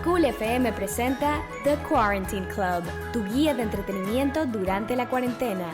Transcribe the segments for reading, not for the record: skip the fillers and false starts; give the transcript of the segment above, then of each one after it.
Cool FM presenta The Quarantine Club, tu guía de entretenimiento durante la cuarentena.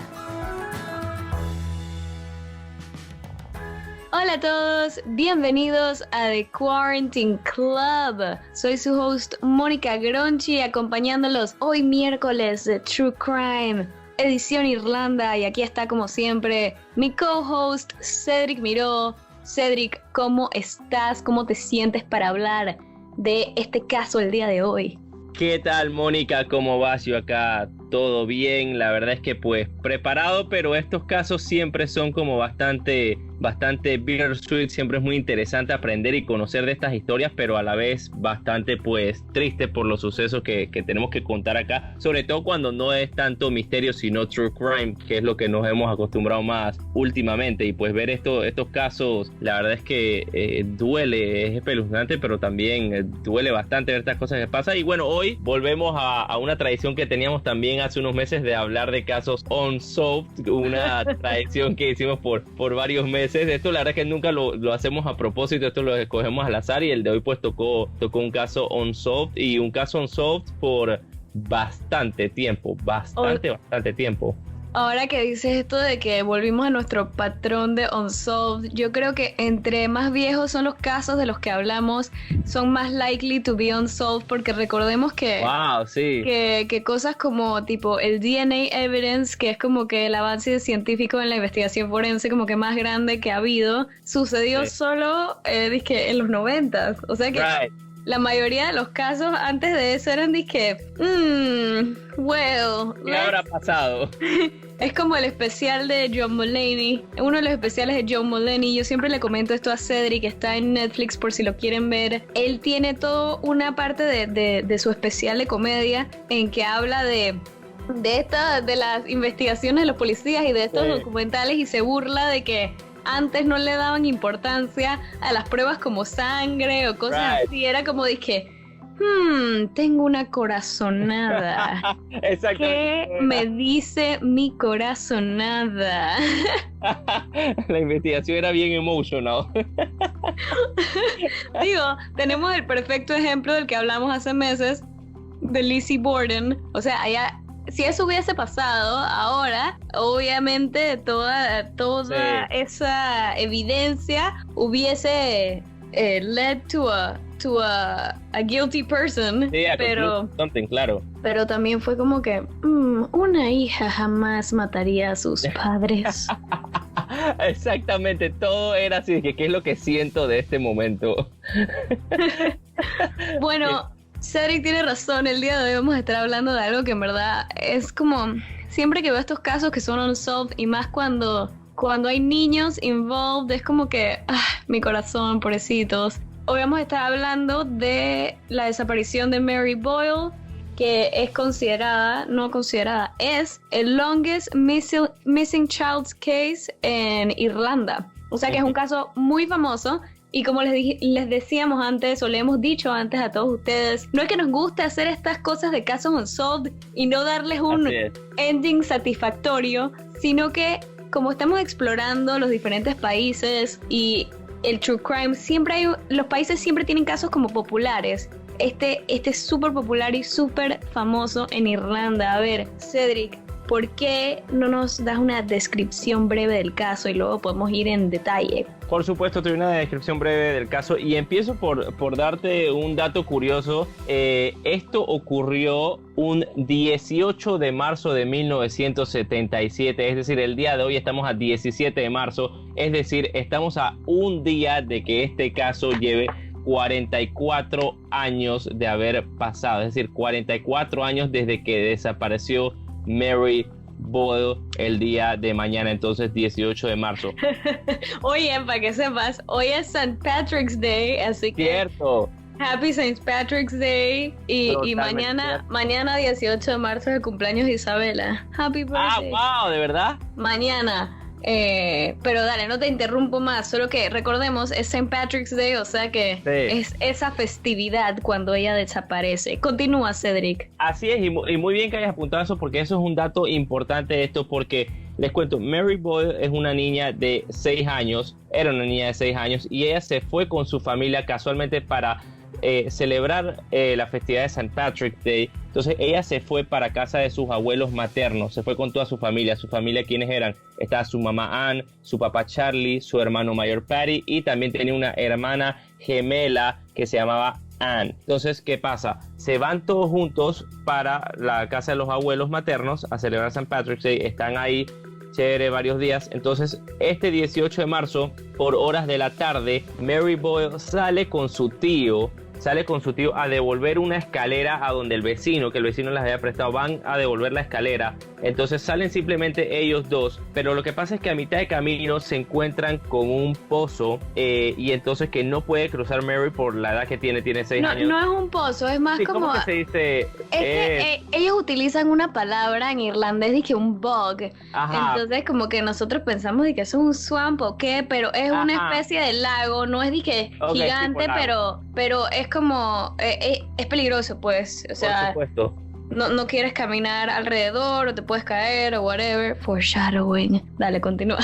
Hola a todos, bienvenidos a The Quarantine Club. Soy su host Mónica Gronchi, acompañándolos hoy miércoles de True Crime, edición Irlanda, y aquí está como siempre mi co-host Cedric Miró. Cedric, ¿cómo estás? ¿Cómo te sientes para hablar de este caso el día de hoy? ¿Qué tal, Mónica? ¿Cómo vas? Yo acá todo bien, la verdad es que pues preparado, pero estos casos siempre son como bastante bittersweet, siempre es muy interesante aprender y conocer de estas historias, pero a la vez bastante pues triste por los sucesos que tenemos que contar acá, sobre todo cuando no es tanto misterio sino true crime, que es lo que nos hemos acostumbrado más últimamente, y pues ver estos casos, la verdad es que duele, es espeluznante, pero también duele bastante ver estas cosas que pasan. Y bueno, hoy volvemos a una tradición que teníamos también hace unos meses de hablar de casos unsolved, una tradición que hicimos por varios meses. Esto la verdad es que nunca lo hacemos a propósito, esto lo escogemos al azar, y el de hoy pues tocó un caso unsolved, y un caso unsolved por bastante tiempo. Ahora que dices esto de que volvimos a nuestro patrón de unsolved, yo creo que entre más viejos son los casos de los que hablamos, son más likely to be unsolved, porque recordemos que, wow, sí, que cosas como tipo el DNA evidence, que es como que el avance científico en la investigación forense como que más grande que ha habido, sucedió solo dizque en los 90s, o sea que... Right. La mayoría de los casos antes de eso eran ¿qué habrá pasado? Es como el especial de John Mulaney, uno de los especiales de John Mulaney. Yo siempre le comento esto a Cedric, que está en Netflix por si lo quieren ver. Él tiene toda una parte de su especial de comedia en que habla de las investigaciones de los policías y de estos documentales, y se burla de que antes no le daban importancia a las pruebas como sangre o cosas así. Era como tengo una corazonada. ¿Qué me dice mi corazonada? La investigación era bien emotional. Digo, tenemos el perfecto ejemplo del que hablamos hace meses, de Lizzie Borden. O sea, si eso hubiese pasado ahora, obviamente toda esa evidencia hubiese led to a guilty person, sí, pero claro. Pero también fue como que una hija jamás mataría a sus padres. Exactamente, todo era así, que qué es lo que siento de este momento. Bueno, Cedric tiene razón, el día de hoy vamos a estar hablando de algo que en verdad es como, siempre que veo estos casos que son unsolved, y más cuando hay niños involved, es como que, mi corazón, pobrecitos. Hoy vamos a estar hablando de la desaparición de Mary Boyle, que es el longest missing child's case en Irlanda. O sea que es un caso muy famoso. Y como les decíamos antes, o le hemos dicho antes a todos ustedes, no es que nos guste hacer estas cosas de casos unsolved y no darles un ending satisfactorio, sino que como estamos explorando los diferentes países y el true crime, los países siempre tienen casos como populares. Este es súper popular y súper famoso en Irlanda. A ver, Cedric, ¿por qué no nos das una descripción breve del caso y luego podemos ir en detalle? Por supuesto, te doy una descripción breve del caso, y empiezo por darte un dato curioso. Esto ocurrió un 18 de marzo de 1977, es decir, el día de hoy estamos a 17 de marzo, es decir, estamos a un día de que este caso lleve 44 años de haber pasado, es decir, 44 años desde que desapareció Mary Boyle el día de mañana, entonces 18 de marzo. Oye, para que sepas, hoy es St. Patrick's Day, así que cierto. Happy St. Patrick's Day, y mañana 18 de marzo es el cumpleaños de Isabela. Happy birthday. Wow, ¿de verdad? Mañana. Pero dale, no te interrumpo más, solo que recordemos, es St. Patrick's Day, o sea que es esa festividad cuando ella desaparece. Continúa, Cedric. Así es, y muy bien que hayas apuntado eso, porque eso es un dato importante esto, porque les cuento, Mary Boyle es una niña de 6 años, era una niña de 6 años, y ella se fue con su familia casualmente para celebrar la festividad de St. Patrick's Day. Entonces ella se fue para casa de sus abuelos maternos, se fue con toda su familia. Su familia, ¿quiénes eran? Estaba su mamá Ann, su papá Charlie, su hermano mayor Patty, y también tenía una hermana gemela que se llamaba Ann. Entonces, ¿qué pasa? Se van todos juntos para la casa de los abuelos maternos a celebrar St. Patrick's Day. Están ahí chévere varios días. Entonces, este 18 de marzo, por horas de la tarde, Mary Boyle sale con su tío a devolver una escalera a donde el vecino, que el vecino les había prestado, van a devolver la escalera. Entonces salen simplemente ellos dos, pero lo que pasa es que a mitad de camino se encuentran con un pozo y entonces que no puede cruzar Mary por la edad que tiene 6 años. No es un pozo, es más como... ¿Cómo que se dice? Es que ellos utilizan una palabra en irlandés de que un bog. Ajá. Entonces como que nosotros pensamos de que eso es un swamp o qué, pero es una especie de lago, no es de que gigante, pero es como es peligroso, pues, o sea, por supuesto. No quieres caminar alrededor o te puedes caer o whatever. Foreshadowing. Dale, continúa.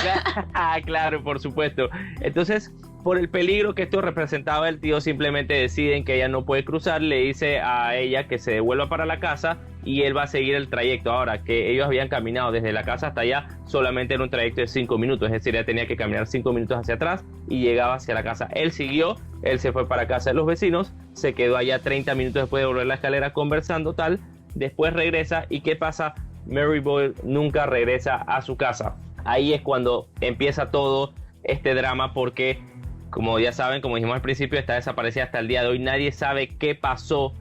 Claro, por supuesto. Entonces, por el peligro que esto representaba, el tío simplemente deciden que ella no puede cruzar, le dice a ella que se devuelva para la casa y él va a seguir el trayecto. Ahora, que ellos habían caminado desde la casa hasta allá, solamente era un trayecto de 5 minutos, es decir, ella tenía que caminar 5 minutos hacia atrás y llegaba hacia la casa. Él siguió, él se fue para casa de los vecinos, se quedó allá 30 minutos después de volver la escalera conversando tal, después regresa y ¿qué pasa? Mary Boyle nunca regresa a su casa. Ahí es cuando empieza todo este drama porque, como ya saben, como dijimos al principio, está desaparecida hasta el día de hoy. Nadie sabe qué pasó.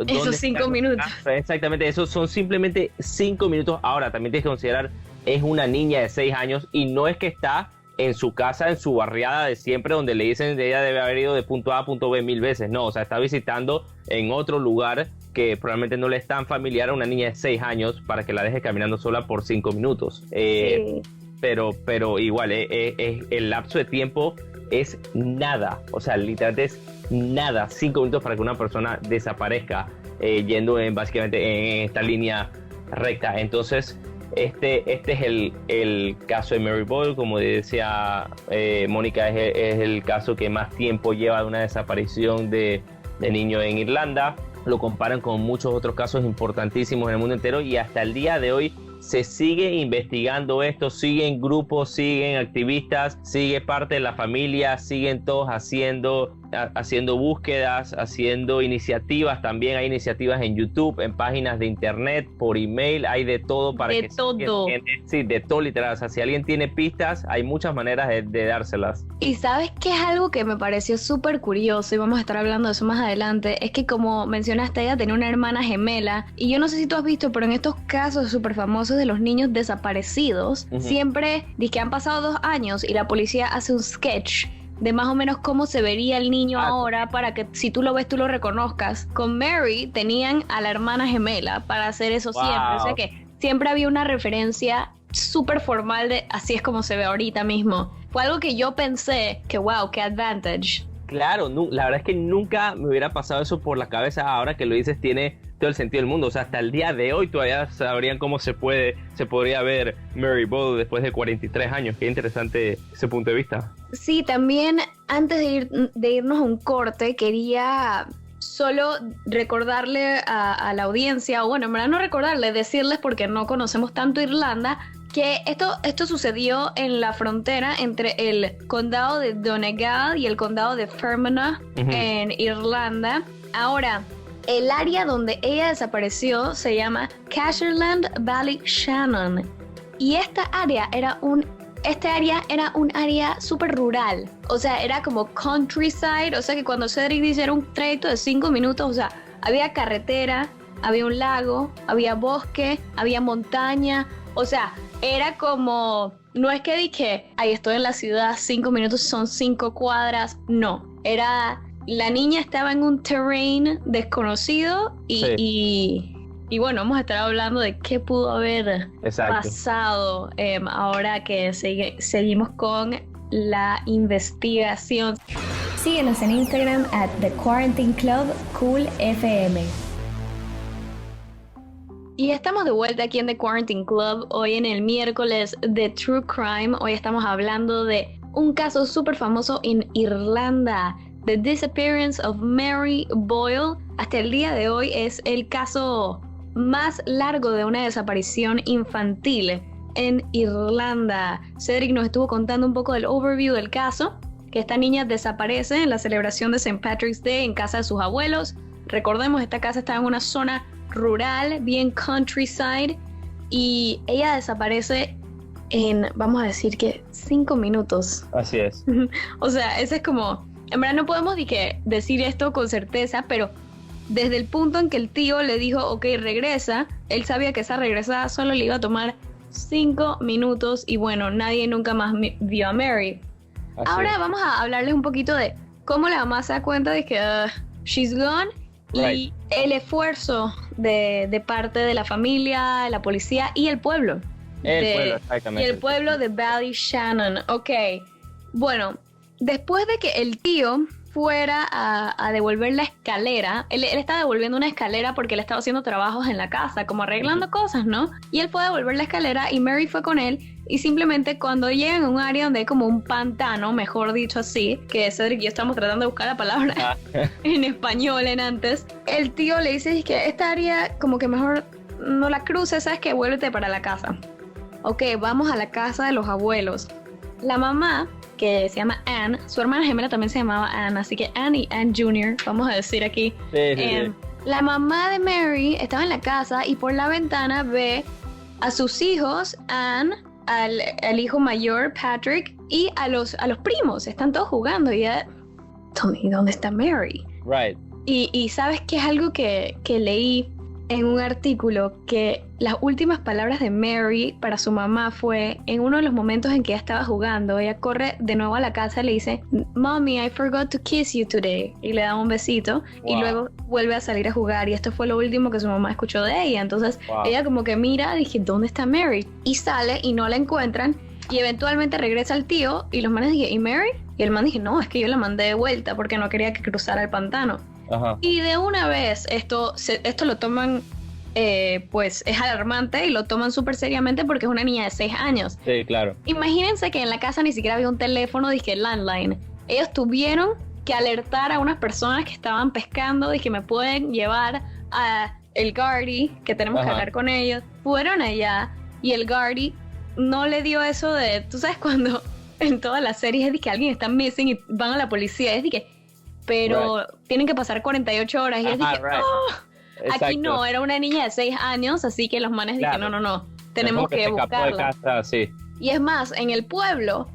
Esos 5 minutos. Exactamente, esos son simplemente 5 minutos. Ahora, también tienes que considerar, es una niña de 6 años y no es que está en su casa, en su barriada de siempre, donde le dicen que ella debe haber ido de punto A a punto B 1000 veces. No, o sea, está visitando en otro lugar que probablemente no le es tan familiar a una niña de 6 años para que la deje caminando sola por 5 minutos. Sí. Pero igual, el lapso de tiempo es nada, o sea, literalmente es nada, 5 minutos para que una persona desaparezca yendo básicamente en esta línea recta. Entonces, este es el caso de Mary Boyle. Como decía Mónica, es el caso que más tiempo lleva de una desaparición de niño en Irlanda. Lo comparan con muchos otros casos importantísimos en el mundo entero y hasta el día de hoy se sigue investigando esto, siguen grupos, siguen activistas, sigue parte de la familia, siguen todos haciendo búsquedas, haciendo iniciativas. También hay iniciativas en YouTube, en páginas de internet, por email, hay de todo para de todo. Sí, de todo literal. O sea, si alguien tiene pistas, hay muchas maneras de dárselas. Y ¿sabes qué es algo que me pareció súper curioso? Y vamos a estar hablando de eso más adelante. Es que, como mencionaste, ella tenía una hermana gemela. Y yo no sé si tú has visto, pero en estos casos súper famosos de los niños desaparecidos, siempre dice que han pasado 2 años y la policía hace un sketch de más o menos cómo se vería el niño ahora, para que si tú lo ves, tú lo reconozcas. Con Mary tenían a la hermana gemela para hacer eso siempre. O sea que siempre había una referencia súper formal de así es como se ve ahorita mismo. Fue algo que yo pensé que wow, qué advantage. Claro, la verdad es que nunca me hubiera pasado eso por la cabeza. Ahora que lo dices, tiene todo el sentido del mundo. O sea, hasta el día de hoy todavía sabrían cómo se podría ver Mary Boyle después de 43 años. Qué interesante ese punto de vista. Sí, también antes de irnos a un corte, quería solo recordarle a la audiencia, o bueno, en verdad no recordarle, decirles, porque no conocemos tanto Irlanda, que esto sucedió en la frontera entre el condado de Donegal y el condado de Fermanagh en Irlanda. Ahora, el área donde ella desapareció se llama Casherland-Ballyshannon y esta área era un área súper rural, o sea, era como countryside, o sea que cuando Cedric dice era un trayecto de 5 minutos, o sea, había carretera, había un lago, había bosque, había montaña, o sea, era como, no es que dije, ahí estoy en la ciudad, 5 minutos son 5 cuadras, no, era, la niña estaba en un terreno desconocido y bueno, vamos a estar hablando de qué pudo haber pasado ahora que seguimos con la investigación. Síguenos en Instagram @TheQuarantineClubCoolFM. Y estamos de vuelta aquí en The Quarantine Club, hoy en el miércoles de True Crime. Hoy estamos hablando de un caso súper famoso en Irlanda, The Disappearance of Mary Boyle. Hasta el día de hoy es el caso más largo de una desaparición infantil en Irlanda. Cedric nos estuvo contando un poco del overview del caso, que esta niña desaparece en la celebración de St. Patrick's Day en casa de sus abuelos. Recordemos, esta casa estaba en una zona rural, bien countryside, y ella desaparece en, vamos a decir que 5 minutos. Así es. O sea, ese es como, en verdad no podemos decir esto con certeza, pero desde el punto en que el tío le dijo, ok, regresa, él sabía que esa regresada solo le iba a tomar 5 minutos, y bueno, nadie nunca más vio a Mary. Así Ahora es. vamos a hablarles un poquito de cómo la mamá se da cuenta de que she's gone, Right. y el esfuerzo de parte de la familia, la policía y el pueblo. Pueblo, exactamente. Y el pueblo de Ballyshannon. Ok, bueno, después de que el tío fuera a devolver la escalera, él estaba devolviendo una escalera porque él estaba haciendo trabajos en la casa, como arreglando cosas, ¿no? Y él fue a devolver la escalera y Mary fue con él, y simplemente cuando llegan a un área donde hay como un pantano, mejor dicho así, que Cedric y yo estamos tratando de buscar la palabra en español en antes, el tío le dice que esta área como que mejor no la cruces, ¿sabes qué? Vuélvete para la casa. Ok, vamos a la casa de los abuelos. La mamá, que se llama Anne, su hermana gemela también se llamaba Anne, así que Anne y Anne Jr., vamos a decir aquí. Sí. La mamá de Mary estaba en la casa y por la ventana ve a sus hijos, Anne, al hijo mayor, Patrick, y a los primos. Están todos jugando y ella, ¿dónde está Mary? Right. Y sabes que es algo que leí en un artículo, que las últimas palabras de Mary para su mamá fue, en uno de los momentos en que ella estaba jugando, ella corre de nuevo a la casa y le dice, Mommy, I forgot to kiss you today, y le da un besito. Wow. Y luego vuelve a salir a jugar, y esto fue lo último que su mamá escuchó de ella. Entonces Wow. ella como que mira, dije, ¿dónde está Mary? Y sale y no la encuentran, y eventualmente regresa el tío y los manes dije, ¿y Mary? Y el man dije, no, es que yo la mandé de vuelta porque no quería que cruzara el pantano. Ajá. Y de una vez esto lo toman, pues es alarmante, y lo toman súper seriamente porque es una niña de 6 años. Sí, claro. Imagínense que en la casa ni siquiera había un teléfono, dije landline. Ellos tuvieron que alertar a unas personas que estaban pescando, dije, me pueden llevar a el guardy, que tenemos que Ajá. hablar con ellos. Fueron allá y el guardy no le dio eso de, tú sabes, cuando en todas las series es de que alguien está missing y van a la policía, es de que, pero tienen que pasar 48 horas, y es de Ajá, que, right. "Oh". Exacto. Aquí no, era una niña de 6 años, así que los manes Claro. dijeron, no, Es tenemos como que se escapó de buscarla. casa, sí. Y es más, en el pueblo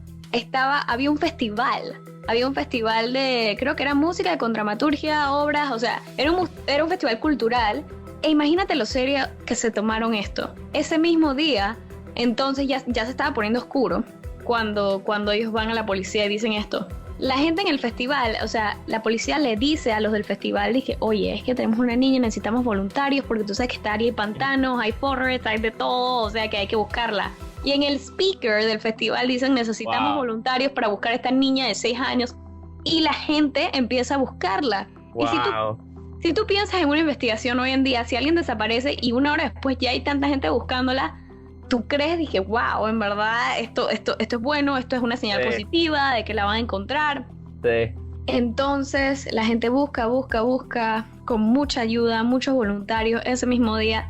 había un festival de, creo que era música, de contramaturgia, obras, o sea, era un festival cultural. E imagínate lo serio que se tomaron esto. Ese mismo día, entonces ya se estaba poniendo oscuro cuando ellos van a la policía y dicen esto. La gente en el festival, o sea, la policía le dice a los del festival, dije, oye, es que tenemos una niña, necesitamos voluntarios, porque tú sabes que está ahí hay pantanos, hay forests, hay de todo, o sea que hay que buscarla. Y en el speaker del festival dicen, necesitamos Wow. voluntarios para buscar a esta niña de 6 años. Y la gente empieza a buscarla. Y Wow. si tú piensas en una investigación hoy en día, si alguien desaparece y 1 hora después ya hay tanta gente buscándola, tú crees, dije, wow, en verdad esto es bueno, esto es una señal Sí. positiva de que la van a encontrar. Sí. Entonces la gente busca con mucha ayuda, muchos voluntarios ese mismo día,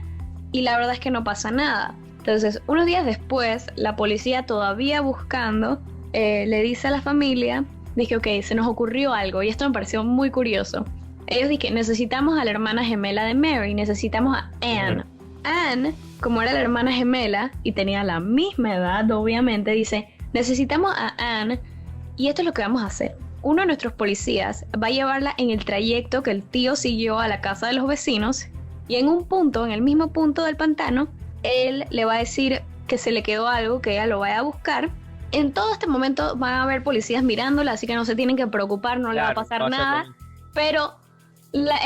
y la verdad es que no pasa nada. Entonces, unos días después, la policía, todavía buscando, le dice a la familia, dije, ok, se nos ocurrió algo, y esto me pareció muy curioso. Ellos dijeron, necesitamos a la hermana gemela de Mary, necesitamos a Anne. Anne, como era la hermana gemela y tenía la misma edad, obviamente, dice, necesitamos a Anne, y esto es lo que vamos a hacer. Uno de nuestros policías va a llevarla en el trayecto que el tío siguió a la casa de los vecinos, y en un punto, en el mismo punto del pantano, él le va a decir que se le quedó algo, que ella lo vaya a buscar. En todo este momento van a haber policías mirándola, así que no se tienen que preocupar, no le va a pasar no se nada. Pero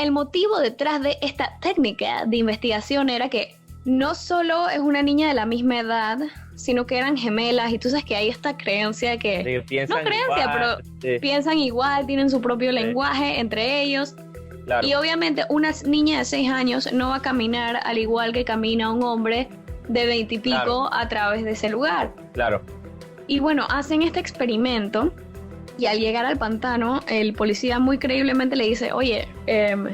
el motivo detrás de esta técnica de investigación era que no solo es una niña de la misma edad, sino que eran gemelas, y tú sabes que hay esta creencia de que... Sí, piensan no creencia, igual, pero sí, piensan igual, tienen su propio lenguaje entre ellos. claro. Y obviamente una niña de 6 años no va a caminar al igual que camina un hombre de 20 y pico Claro. a través de ese lugar. Claro. Y bueno, hacen este experimento Y al llegar al pantano, el policía muy creíblemente le dice, oye,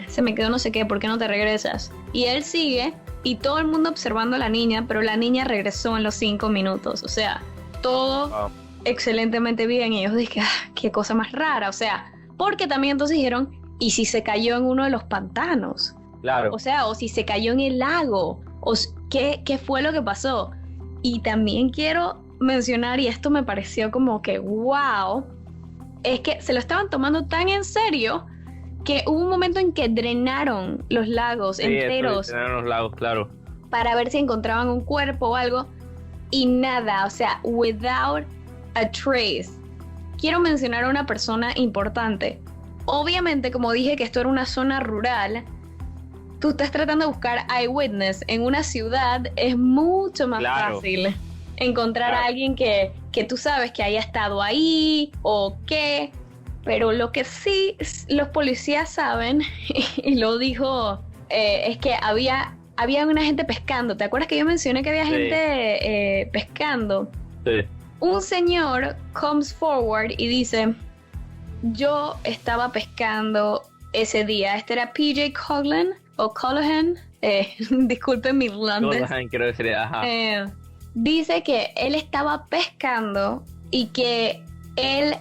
se me quedó no sé qué, ¿por qué no te regresas? Y él sigue, y todo el mundo observando a la niña, pero la niña regresó en los 5 minutos. O sea, todo excelentemente bien. Y ellos dije, qué cosa más rara. O sea, porque también entonces dijeron, ¿y si se cayó en uno de los pantanos? Claro. O sea, o si se cayó en el lago, ¿qué fue lo que pasó? Y también quiero mencionar, y esto me pareció como que wow, es que se lo estaban tomando tan en serio que hubo un momento en que drenaron los lagos enteros. Drenaron los lagos, claro. Para ver si encontraban un cuerpo o algo, y nada, o sea, without a trace. Quiero mencionar a una persona importante. Obviamente, como dije que esto era una zona rural, tú estás tratando de buscar eyewitness en una ciudad, es mucho más fácil encontrar a alguien que tú sabes que haya estado ahí o qué, pero lo que sí los policías saben, y lo dijo, es que había una gente pescando. ¿Te acuerdas que yo mencioné que había gente pescando? Sí. Un señor comes forward y dice, yo estaba pescando ese día. Este era PJ Colohan, disculpen mi irlandés. Colohan, quiero decir, ajá. Dice que él estaba pescando y que él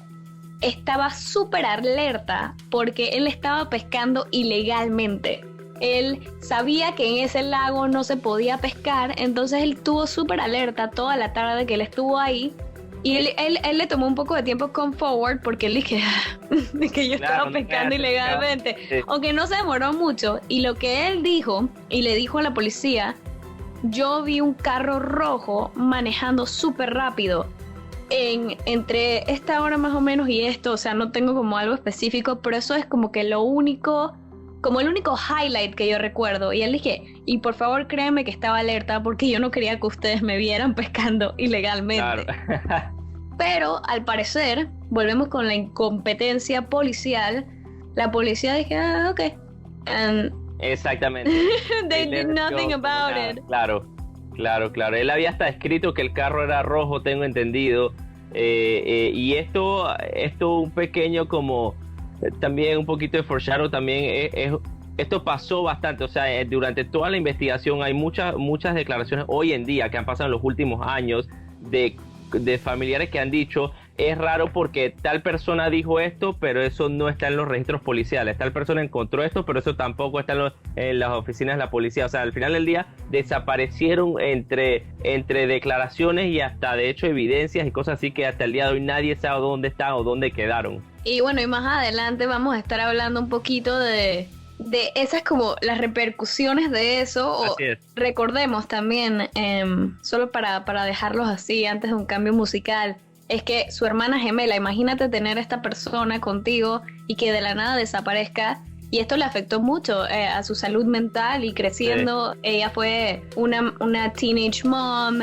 estaba súper alerta porque él estaba pescando ilegalmente. Él sabía que en ese lago no se podía pescar, entonces él estuvo súper alerta toda la tarde que él estuvo ahí. Y él le tomó un poco de tiempo come forward porque él dije que yo estaba pescando ilegalmente. Sí. Aunque no se demoró mucho. Y lo que él dijo, y le dijo a la policía, yo vi un carro rojo manejando súper rápido entre esta hora más o menos y esto. O sea, no tengo como algo específico, pero eso es como que el único highlight que yo recuerdo. Y él dije, y por favor créanme que estaba alerta porque yo no quería que ustedes me vieran pescando ilegalmente. Claro. Pero al parecer, volvemos con la incompetencia policial. La policía dije, ok. Exactamente. They did nothing about it. Claro. Él había hasta escrito que el carro era rojo, tengo entendido. Y esto un pequeño como también un poquito de foreshadow también esto pasó bastante, o sea, durante toda la investigación hay muchas declaraciones hoy en día que han pasado en los últimos años de familiares que han dicho, es raro porque tal persona dijo esto, pero eso no está en los registros policiales, tal persona encontró esto, pero eso tampoco está en las oficinas de la policía. O sea, al final del día desaparecieron entre declaraciones y hasta de hecho evidencias y cosas así que hasta el día de hoy nadie sabe dónde están o dónde quedaron. Y bueno, y más adelante vamos a estar hablando un poquito de esas como las repercusiones de eso. O recordemos también, solo para dejarlos así antes de un cambio musical, es que su hermana gemela, imagínate tener a esta persona contigo y que de la nada desaparezca. Y esto le afectó mucho a su salud mental y creciendo. Ella fue una teenage mom.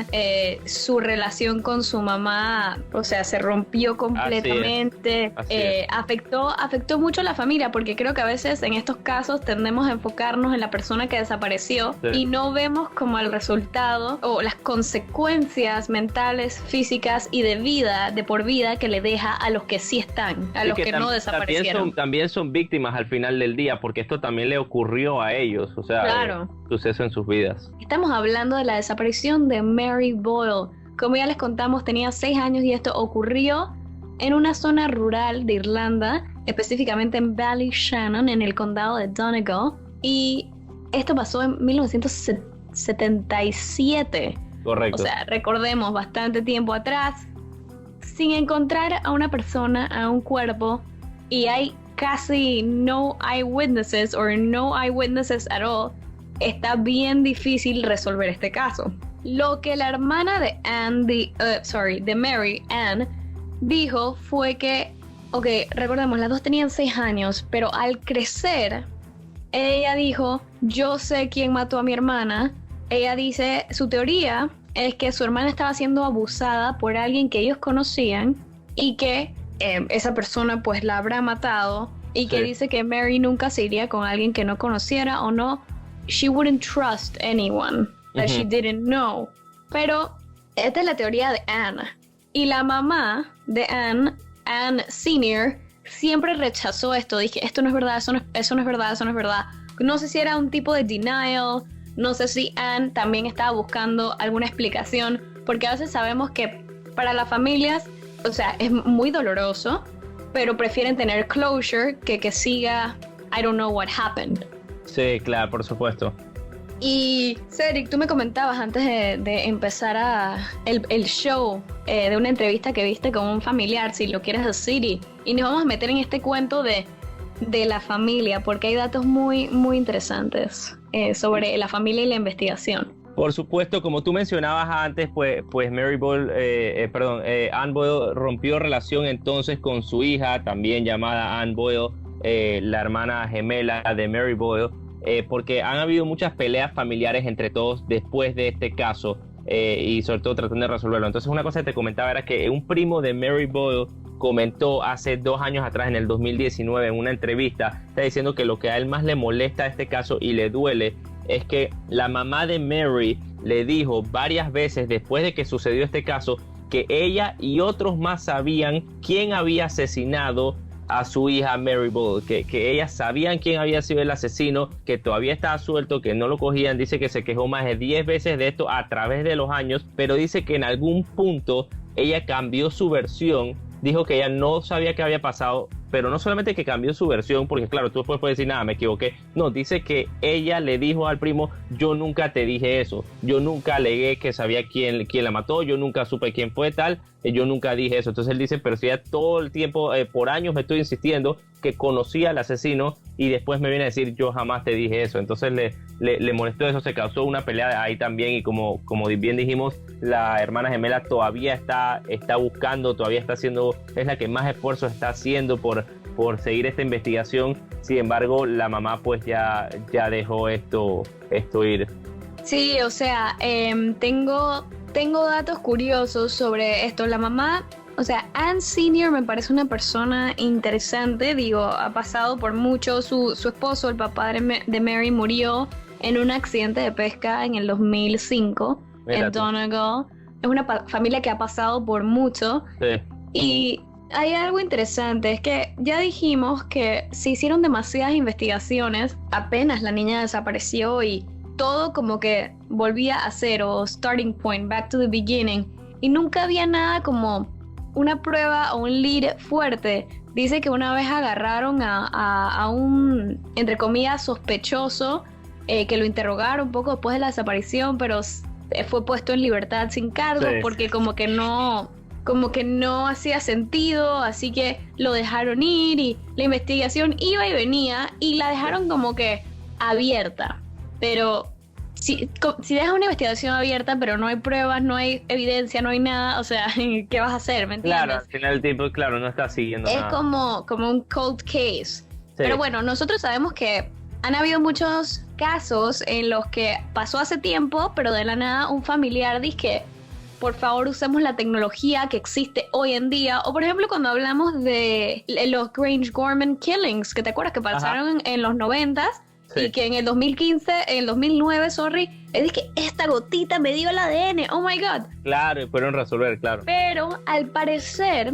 Su relación con su mamá, o sea, se rompió completamente. Así es. Afectó mucho a la familia porque creo que a veces en estos casos tendemos a enfocarnos en la persona que desapareció y no vemos como el resultado o las consecuencias mentales, físicas y de por vida que le deja a los que sí están, a los que no desaparecieron. También son víctimas al final del día, porque esto también le ocurrió a ellos, o sea, suceso en sus vidas. Estamos hablando de la desaparición de Mary Boyle. Como ya les contamos, tenía 6 años y esto ocurrió en una zona rural de Irlanda, específicamente en Ballyshannon, en el condado de Donegal, y esto pasó en 1977. Correcto. O sea, recordemos, bastante tiempo atrás, sin encontrar a una persona, a un cuerpo, y hay casi no eyewitnesses at all, está bien difícil resolver este caso. Lo que la hermana de Mary Ann dijo fue que, recordemos, las dos tenían 6 años, pero al crecer, ella dijo, yo sé quién mató a mi hermana. Ella dice, su teoría es que su hermana estaba siendo abusada por alguien que ellos conocían y que esa persona pues la habrá matado, y que dice que Mary nunca se iría con alguien que no conociera o no, she wouldn't trust anyone that she didn't know. Pero esta es la teoría de Anne, y la mamá de Anne Anne Senior siempre rechazó esto. Dije, esto no es verdad, eso no es verdad, eso no es verdad. No sé si era un tipo de denial, no sé si Anne también estaba buscando alguna explicación, porque a veces sabemos que para las familias, o sea, es muy doloroso, pero prefieren tener closure que siga, I don't know what happened. Sí, claro, por supuesto. Y Cedric, tú me comentabas antes de empezar el show de una entrevista que viste con un familiar, si lo quieres decir, y nos vamos a meter en este cuento de la familia, porque hay datos muy, muy interesantes sobre la familia y la investigación. Por supuesto, como tú mencionabas antes, pues Anne Boyle rompió relación entonces con su hija, también llamada Anne Boyle, la hermana gemela de Mary Boyle, porque han habido muchas peleas familiares entre todos después de este caso, y sobre todo tratando de resolverlo. Entonces una cosa que te comentaba era que un primo de Mary Boyle comentó hace 2 años atrás, en el 2019, en una entrevista, está diciendo que lo que a él más le molesta a este caso y le duele es que la mamá de Mary le dijo varias veces después de que sucedió este caso que ella y otros más sabían quién había asesinado a su hija Mary Boyle, que ellas sabían quién había sido el asesino, que todavía estaba suelto, que no lo cogían. Dice que se quejó más de 10 veces de esto a través de los años, pero dice que en algún punto ella cambió su versión, dijo que ella no sabía qué había pasado, pero no solamente que cambió su versión, porque claro, tú después puedes decir, nada, me equivoqué. No, dice que ella le dijo al primo, yo nunca te dije eso, yo nunca alegué que sabía quién la mató, yo nunca supe quién fue tal, yo nunca dije eso. Entonces él dice, pero si ya todo el tiempo, por años me estoy insistiendo que conocía al asesino y después me viene a decir, yo jamás te dije eso. Entonces le molestó eso, se causó una pelea ahí también, y como bien dijimos, la hermana gemela todavía está buscando, todavía está haciendo, es la que más esfuerzo está haciendo por seguir esta investigación. Sin embargo, la mamá pues ya dejó esto ir. Sí, o sea, tengo datos curiosos sobre esto. La mamá, o sea, Anne Senior me parece una persona interesante. Digo, ha pasado por mucho. Su esposo, el papá de Mary, murió en un accidente de pesca en el 2005 en Donegal. Es una familia que ha pasado por mucho. Sí. Y hay algo interesante, es que ya dijimos que se hicieron demasiadas investigaciones apenas la niña desapareció y todo como que volvía a cero, starting point, back to the beginning, y nunca había nada como una prueba o un lead fuerte. Dice que una vez agarraron a un, entre comillas, sospechoso, que lo interrogaron un poco después de la desaparición, pero fue puesto en libertad sin cargos, sí, porque como que no hacía sentido, así que lo dejaron ir y la investigación iba y venía y la dejaron como que abierta. Pero si dejas una investigación abierta pero no hay pruebas, no hay evidencia, no hay nada, o sea, ¿qué vas a hacer? ¿Me entiendes? Claro, al final del tiempo, claro, no está siguiendo nada. Es como un cold case. Sí. Pero bueno, nosotros sabemos que han habido muchos casos en los que pasó hace tiempo, pero de la nada un familiar dice que por favor usemos la tecnología que existe hoy en día. O por ejemplo cuando hablamos de los Grange Gorman Killings, que te acuerdas que pasaron en los 90s, sí, y que en el 2009, es que esta gotita me dio el ADN, oh my god. Claro, y pudieron resolver, claro. Pero al parecer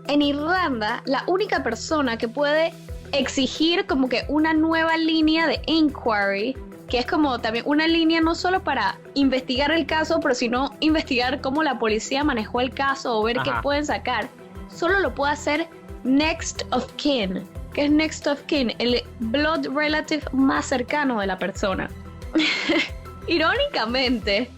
en Irlanda la única persona que puede exigir como que una nueva línea de inquiry, que es como también una línea no solo para investigar el caso, pero sino investigar cómo la policía manejó el caso o ver qué pueden sacar, solo lo puede hacer next of kin. ¿Qué es next of kin? El blood relative más cercano de la persona. Irónicamente,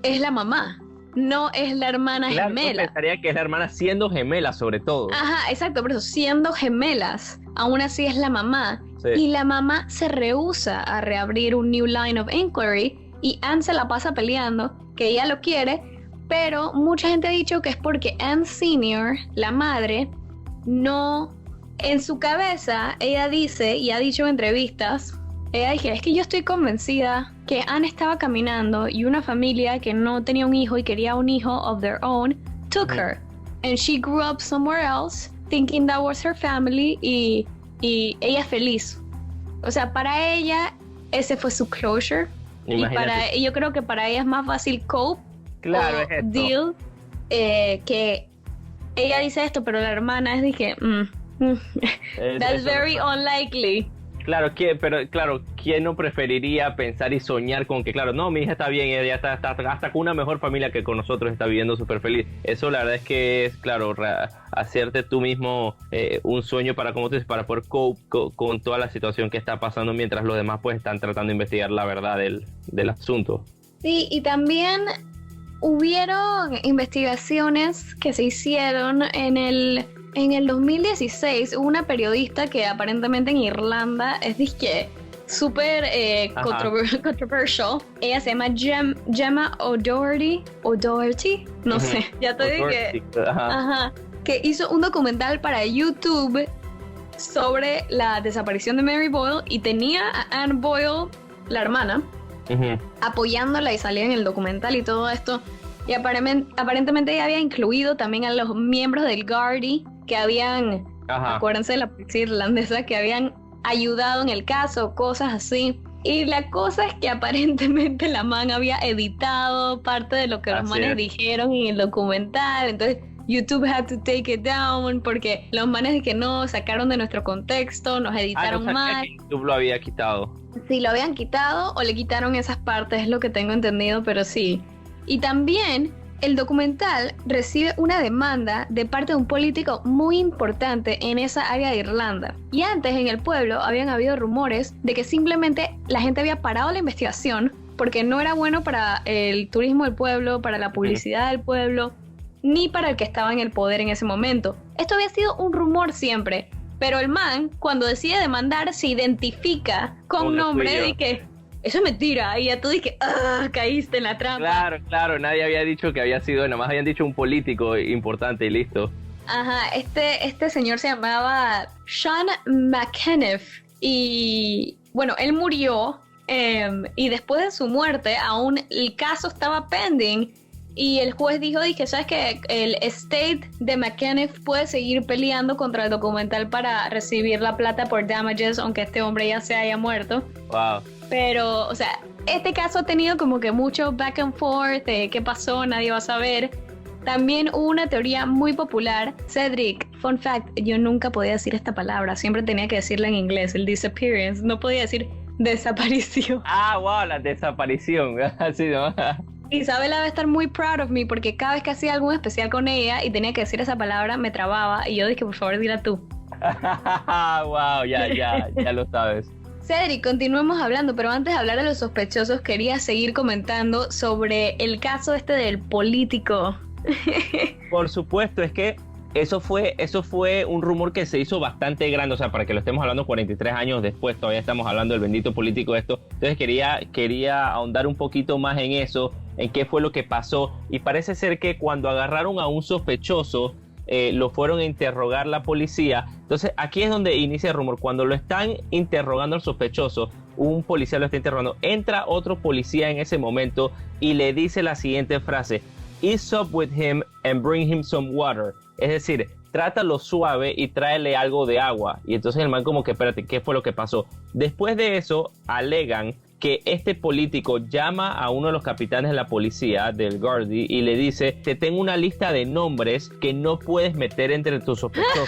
es la mamá, no es la hermana gemela. Yo pensaría que es la hermana siendo gemela, sobre todo. Ajá, exacto, por eso, siendo gemelas, aún así es la mamá. Sí. Y la mamá se rehúsa a reabrir un new line of inquiry y Anne se la pasa peleando, que ella lo quiere, pero mucha gente ha dicho que es porque Anne Senior, la madre, no, en su cabeza, ella dice, y ha dicho en entrevistas, ella dice, es que yo estoy convencida que Anne estaba caminando y una familia que no tenía un hijo y quería un hijo of their own, took her, and she grew up somewhere else, thinking that was her family, y ella es feliz. O sea, para ella ese fue su closure. Imagínate. Y yo creo que para ella es más fácil cope, claro, o deal, que ella dice esto, pero la hermana es dije, that's very unlikely. Claro, ¿quién no preferiría pensar y soñar con que, claro, no, mi hija está bien, ella está hasta con una mejor familia que con nosotros, está viviendo súper feliz? Eso la verdad es que es, claro, hacerte tú mismo un sueño para, como tú dices, para poder cope con toda la situación que está pasando mientras los demás pues están tratando de investigar la verdad del asunto. Sí, y también hubieron investigaciones que se hicieron en el 2016. Hubo una periodista que aparentemente en Irlanda es disque súper controversial. Ella se llama Gemma O'Doherty, no sé, ya te dije que hizo un documental para YouTube sobre la desaparición de Mary Boyle y tenía a Anne Boyle, la hermana, apoyándola y salía en el documental y todo esto. Y aparentemente ella había incluido también a los miembros del Gardaí que habían, acuérdense de la policía irlandesa, que habían ayudado en el caso, cosas así. Y la cosa es que aparentemente la man había editado parte de lo que los manes dijeron en el documental. Entonces YouTube had to take it down porque los manes de que no sacaron de nuestro contexto, nos editaron mal. YouTube lo había quitado. Sí, lo habían quitado o le quitaron esas partes, es lo que tengo entendido, pero sí. Y también el documental recibe una demanda de parte de un político muy importante en esa área de Irlanda. Y antes en el pueblo habían habido rumores de que simplemente la gente había parado la investigación porque no era bueno para el turismo del pueblo, para la publicidad del pueblo, ni para el que estaba en el poder en ese momento. Esto había sido un rumor siempre, pero el man, cuando decide demandar, se identifica con nombre de que eso es mentira, y ya tú dices, caíste en la trampa. Claro, nadie había dicho que había sido, nada más habían dicho un político importante y listo. Ajá, este señor se llamaba Sean McAniff, y bueno, él murió, y después de su muerte, aún el caso estaba pending, y el juez dijo, ¿sabes qué? El estate de McAniff puede seguir peleando contra el documental para recibir la plata por damages, aunque este hombre ya se haya muerto. Wow. Pero, o sea, este caso ha tenido como que mucho back and forth de qué pasó, nadie va a saber. También hubo una teoría muy popular. Cedric, fun fact, yo nunca podía decir esta palabra, siempre tenía que decirla en inglés, el disappearance, no podía decir desaparición. Wow, la desaparición, así ¿no? Isabela debe estar muy proud of me porque cada vez que hacía algún especial con ella y tenía que decir esa palabra, me trababa y yo dije, por favor, dila tú. Wow, ya lo sabes. Cedric, continuemos hablando, pero antes de hablar de los sospechosos, quería seguir comentando sobre el caso del político. Por supuesto, es que eso fue un rumor que se hizo bastante grande, o sea, para que lo estemos hablando 43 años después, todavía estamos hablando del bendito político esto. Entonces quería ahondar un poquito más en eso, en qué fue lo que pasó, y parece ser que cuando agarraron a un sospechoso, lo fueron a interrogar la policía. Entonces aquí es donde inicia el rumor. Cuando lo están interrogando al sospechoso, un policía lo está interrogando, entra otro policía en ese momento y le dice la siguiente frase: ease up with him and bring him some water. Es decir, trátalo suave y tráele algo de agua. Y entonces el man como que, espérate, ¿qué fue lo que pasó? Después de eso, alegan que este político llama a uno de los capitanes de la policía, del Gardaí, y le dice, te tengo una lista de nombres que no puedes meter entre tus sospechosos.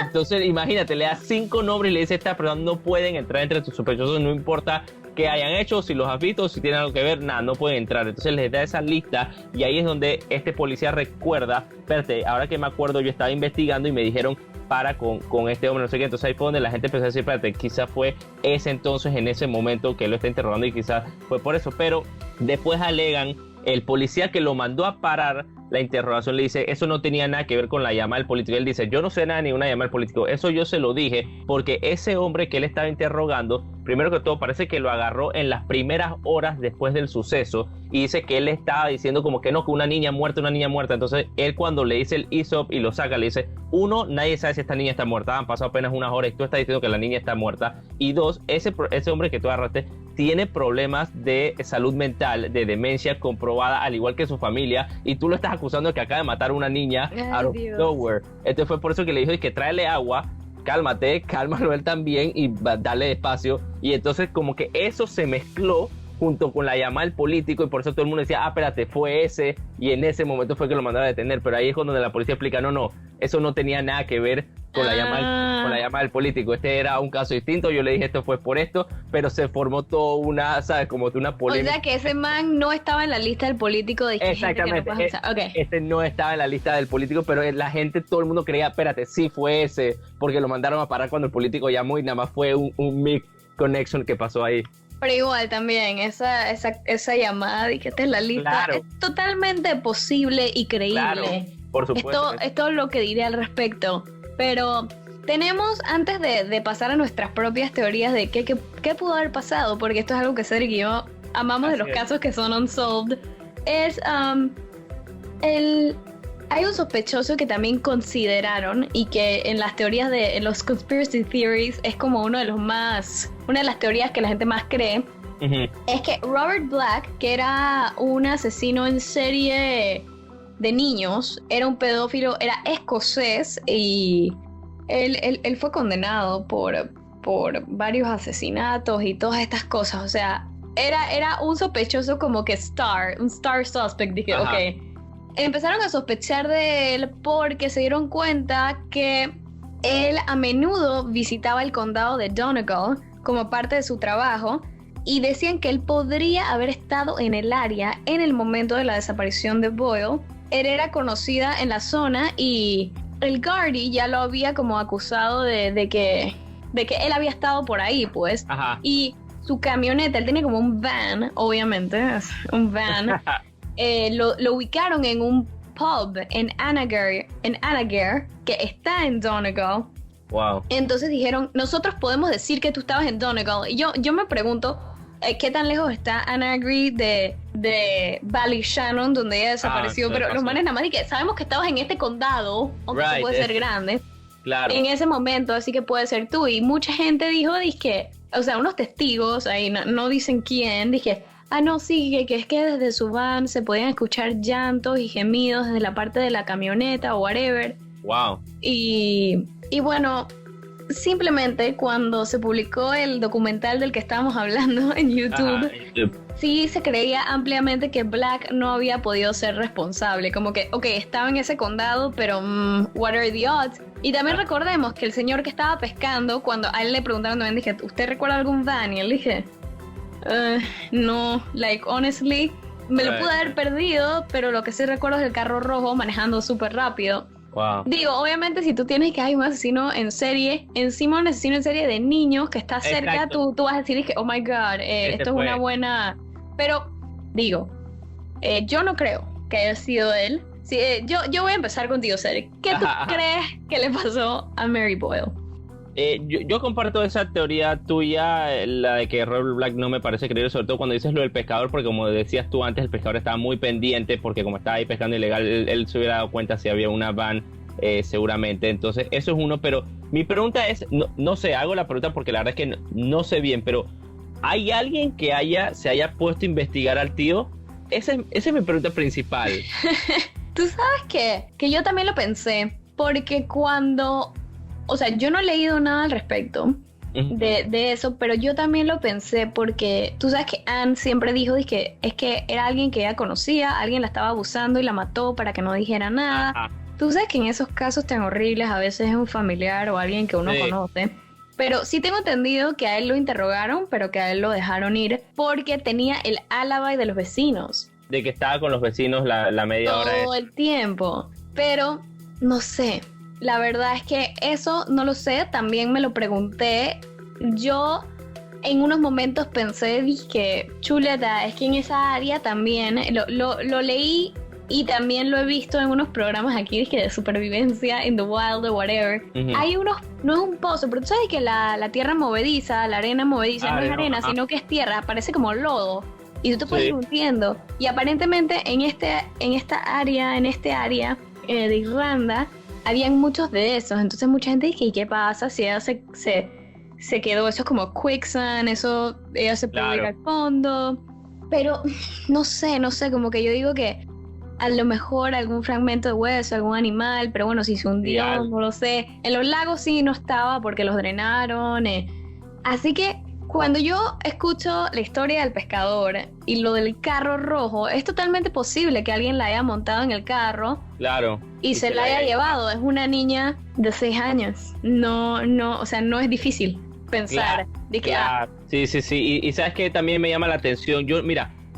Entonces, imagínate, le da 5 nombres y le dice, esta persona no pueden entrar entre tus sospechosos, no importa qué hayan hecho, si los has visto, si tienen algo que ver, nada, no pueden entrar. Entonces les da esa lista y ahí es donde este policía recuerda, espérate, ahora que me acuerdo, yo estaba investigando y me dijeron para con este hombre, no sé qué. Entonces ahí fue donde la gente empezó a decir, espérate, quizás fue ese entonces, en ese momento que lo está interrogando y quizás fue por eso. Pero después alegan, el policía que lo mandó a parar la interrogación le dice, eso no tenía nada que ver con la llamada del político. Él dice, yo no sé nada ni una llamada del político, eso yo se lo dije porque ese hombre que él estaba interrogando, primero que todo parece que lo agarró en las primeras horas después del suceso y dice que él estaba diciendo como que no, que una niña muerta. Entonces él, cuando le dice el ISOP y lo saca, le dice, 1, nadie sabe si esta niña está muerta, han pasado apenas unas horas y tú estás diciendo que la niña está muerta, y 2, ese hombre que tú agarraste tiene problemas de salud mental, de demencia comprobada, al igual que su familia, y tú lo estás acusando de que acaba de matar a una niña out of nowhere. Entonces fue por eso que le dijo que tráele agua, cálmalo él también y dale despacio. Y entonces como que eso se mezcló junto con la llamada del político, y por eso todo el mundo decía, espérate, fue ese, y en ese momento fue que lo mandaron a detener, pero ahí es cuando la policía explica, no, eso no tenía nada que ver con la llamada del político, este era un caso distinto, yo le dije esto fue por esto, pero se formó toda una, ¿sabes? Como una polémica. O sea que ese man no estaba en la lista del político de Exactamente, este no estaba en la lista del político, pero la gente, todo el mundo creía, espérate, sí fue ese, porque lo mandaron a parar cuando el político llamó y nada más fue un mic connection que pasó ahí. Pero igual también, esa llamada de que esta es la lista, claro, es totalmente posible y creíble. Claro, por supuesto. Es todo lo que diré al respecto. Pero tenemos, antes de pasar a nuestras propias teorías de qué pudo haber pasado, porque esto es algo que Cedric y yo amamos de los casos que son unsolved, es hay un sospechoso que también consideraron y que en las teorías en los conspiracy theories es como una de las teorías que la gente más cree. Uh-huh. Es que Robert Black, que era un asesino en serie de niños, era un pedófilo, era escocés y él fue condenado por varios asesinatos y todas estas cosas. O sea, era un sospechoso como que un star suspect. Dije, ajá, ok. Empezaron a sospechar de él porque se dieron cuenta que él a menudo visitaba el condado de Donegal como parte de su trabajo y decían que él podría haber estado en el área en el momento de la desaparición de Boyle. Él era conocida en la zona y el Gardaí ya lo había como acusado de que él había estado por ahí, pues. Ajá. Y su camioneta, él tenía como un van, obviamente, un van. Lo ubicaron en un pub en Anagar, que está en Donegal. Wow. Entonces dijeron, nosotros podemos decir que tú estabas en Donegal. Y yo me pregunto, ¿qué tan lejos está Anagar de Ballyshannon, donde ella desapareció? Pero los manes nada más dicen que sabemos que estabas en este condado, aunque right, puede ser grande. Claro. En ese momento, así que puede ser tú. Y mucha gente dijo, o sea, unos testigos, ahí no dicen quién, dije, no, sí, que es que desde su van se podían escuchar llantos y gemidos desde la parte de la camioneta o whatever. Wow. Y bueno, simplemente cuando se publicó el documental del que estábamos hablando en YouTube, sí se creía ampliamente que Black no había podido ser responsable. Como que, ok, estaba en ese condado, pero what are the odds? Y también recordemos que el señor que estaba pescando, cuando a él le preguntaron también, dije, ¿usted recuerda algún van? Y él dije, no, honestly, me lo pude haber perdido, pero lo que sí recuerdo es el carro rojo manejando súper rápido. Wow. Digo, obviamente si tú tienes que hay un asesino en serie, encima un asesino en serie de niños que está cerca, tú vas a decir que, oh my god, esto es una buena... Pero, digo, yo no creo que haya sido él. Sí, yo voy a empezar contigo, Cedric. ¿Qué tú crees que le pasó a Mary Boyle? Yo comparto esa teoría tuya, la de que Robert Black no me parece creíble, sobre todo cuando dices lo del pescador, porque como decías tú antes, el pescador estaba muy pendiente, porque como estaba ahí pescando ilegal, él se hubiera dado cuenta si había una van, seguramente. Entonces, eso es uno, pero mi pregunta es, no sé, hago la pregunta porque la verdad es que no sé bien, pero ¿hay alguien que se haya puesto a investigar al tío? Esa es mi pregunta principal. Tú sabes que yo también lo pensé, porque o sea, yo no he leído nada al respecto de eso, pero yo también lo pensé porque tú sabes que Anne siempre dijo que es que era alguien que ella conocía, alguien la estaba abusando y la mató para que no dijera nada. Ajá. Tú sabes que en esos casos tan horribles a veces es un familiar o alguien que uno conoce. Pero sí tengo entendido que a él lo interrogaron, pero que a él lo dejaron ir porque tenía el álibi de los vecinos. De que estaba con los vecinos la media hora. Todo el tiempo. Pero, no sé. La verdad es que eso no lo sé. También me lo pregunté. Yo en unos momentos pensé, dije, chuleta, es que en esa área también lo leí y también lo he visto en unos programas aquí de supervivencia in the wild o whatever. Hay no es un pozo, pero tú sabes que la tierra movediza, la arena movediza, no es arena, sino que es tierra, parece como lodo. Y tú te puedes ir hundiendo. Y aparentemente en este área de Irlanda habían muchos de esos. Entonces mucha gente dice, ¿y qué pasa si ella se quedó? Eso es como quicksand, ella se puede ir al fondo. Pero no sé, como que yo digo que a lo mejor algún fragmento de hueso, algún animal, pero bueno, si se hundió, no lo sé. En los lagos sí no estaba porque los drenaron. Así que Cuando yo escucho la historia del pescador y lo del carro rojo, es totalmente posible que alguien la haya montado en el carro. Claro. Y se la haya llevado. Es una niña de 6 años. No, o sea, no es difícil pensar. Claro. Sí. Y sabes que también me llama la atención.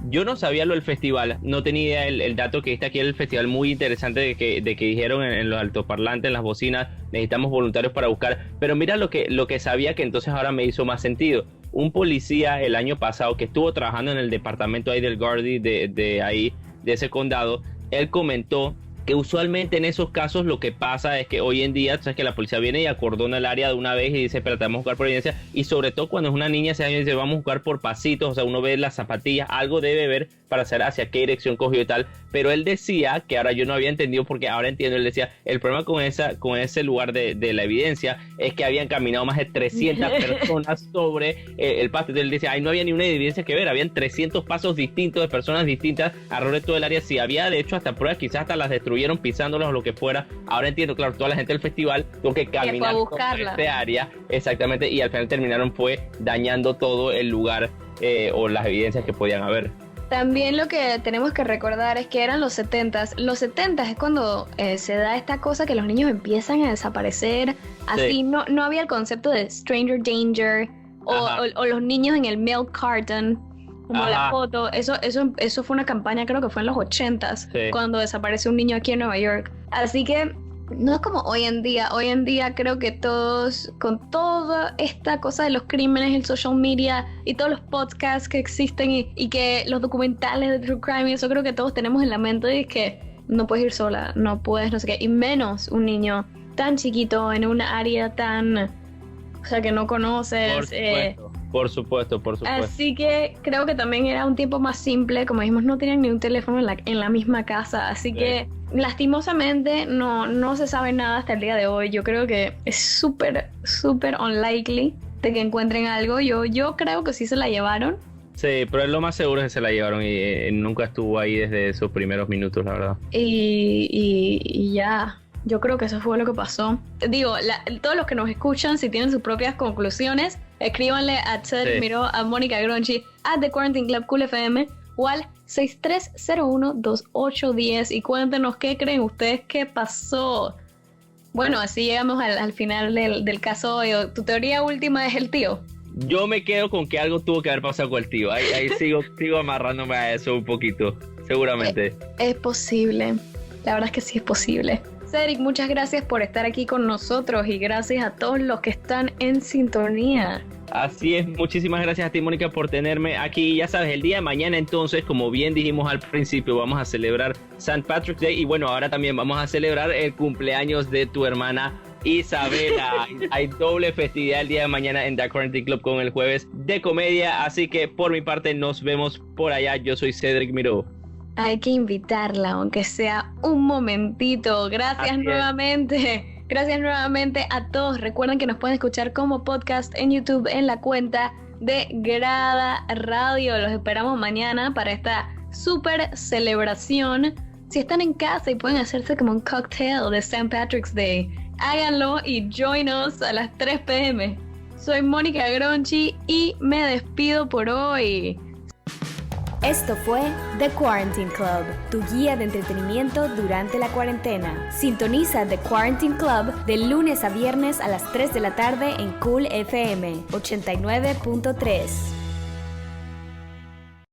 Yo no sabía lo del festival, no tenía el dato que está aquí en el festival, muy interesante de que dijeron en los altoparlantes, en las bocinas, necesitamos voluntarios para buscar, pero mira lo que sabía, que entonces ahora me hizo más sentido. Un policía el año pasado que estuvo trabajando en el departamento ahí del Gardaí de ese condado, él comentó que usualmente en esos casos lo que pasa es que hoy en día, sabes que la policía viene y acordona el área de una vez y dice, espérate, vamos a buscar por evidencia, y sobre todo cuando es una niña, ese año dice, vamos a buscar por pasitos, o sea, uno ve las zapatillas, algo debe ver para saber hacia qué dirección cogió y tal, pero él decía, que ahora yo no había entendido porque ahora entiendo, él decía, el problema con ese lugar de la evidencia es que habían caminado más de 300 personas sobre el pasto, entonces él decía, ahí no había ni una evidencia que ver, habían 300 pasos distintos de personas distintas alrededor de todo el área, si había de hecho hasta pruebas, quizás hasta las destruyeron pisándolas o lo que fuera. Ahora entiendo, claro, toda la gente del festival tuvo que caminar por este área, exactamente, y al final terminaron dañando todo el lugar o las evidencias que podían haber. También lo que tenemos que recordar es que eran los 70s. Los 70s es cuando se da esta cosa que los niños empiezan a desaparecer. Así sí. no había el concepto de stranger danger o los niños en el milk carton. Como la foto, eso fue una campaña, creo que fue en los 80s, sí, cuando desaparece un niño aquí en Nueva York. Así que no es como hoy en día creo que todos, con toda esta cosa de los crímenes, el social media y todos los podcasts que existen y que los documentales de True Crime, y eso creo que todos tenemos en la mente, es que no puedes ir sola, no puedes, no sé qué, y menos un niño tan chiquito en una área tan, o sea, que no conoces. Por supuesto. Así que creo que también era un tiempo más simple, como dijimos, no tenían ni un teléfono en la misma casa, así que lastimosamente no se sabe nada hasta el día de hoy. Yo creo que es súper unlikely de que encuentren algo. Yo creo que sí se la llevaron. Sí, pero lo más seguro es que se la llevaron y nunca estuvo ahí desde esos primeros minutos, la verdad. Y ya... Yo creo que eso fue lo que pasó. Digo, todos los que nos escuchan, si tienen sus propias conclusiones, escríbanle a Ted Miró, a Mónica Gronchi, a The Quarantine Club Cool FM o al 63012810 y cuéntenos qué creen ustedes que pasó. Bueno, así llegamos al final del caso hoy. ¿Tu teoría última es el tío? Yo me quedo con que algo tuvo que haber pasado con el tío. Ahí sigo amarrándome a eso un poquito, seguramente. Es posible. La verdad es que sí es posible. Cedric, muchas gracias por estar aquí con nosotros y gracias a todos los que están en sintonía. Así es, muchísimas gracias a ti, Mónica, por tenerme aquí. Ya sabes, el día de mañana entonces, como bien dijimos al principio, vamos a celebrar St. Patrick's Day y bueno, ahora también vamos a celebrar el cumpleaños de tu hermana Isabela. Hay doble festividad el día de mañana en The Quarantine Club con el jueves de comedia, así que por mi parte nos vemos por allá. Yo soy Cedric Miró. Hay que invitarla, aunque sea un momentito. Gracias nuevamente. Gracias nuevamente a todos. Recuerden que nos pueden escuchar como podcast en YouTube en la cuenta de Grada Radio. Los esperamos mañana para esta súper celebración. Si están en casa y pueden hacerse como un cocktail de St. Patrick's Day, háganlo y join us a las 3 p.m. Soy Mónica Gronchi y me despido por hoy. Esto fue The Quarantine Club, tu guía de entretenimiento durante la cuarentena. Sintoniza The Quarantine Club de lunes a viernes a las 3 de la tarde en Cool FM 89.3.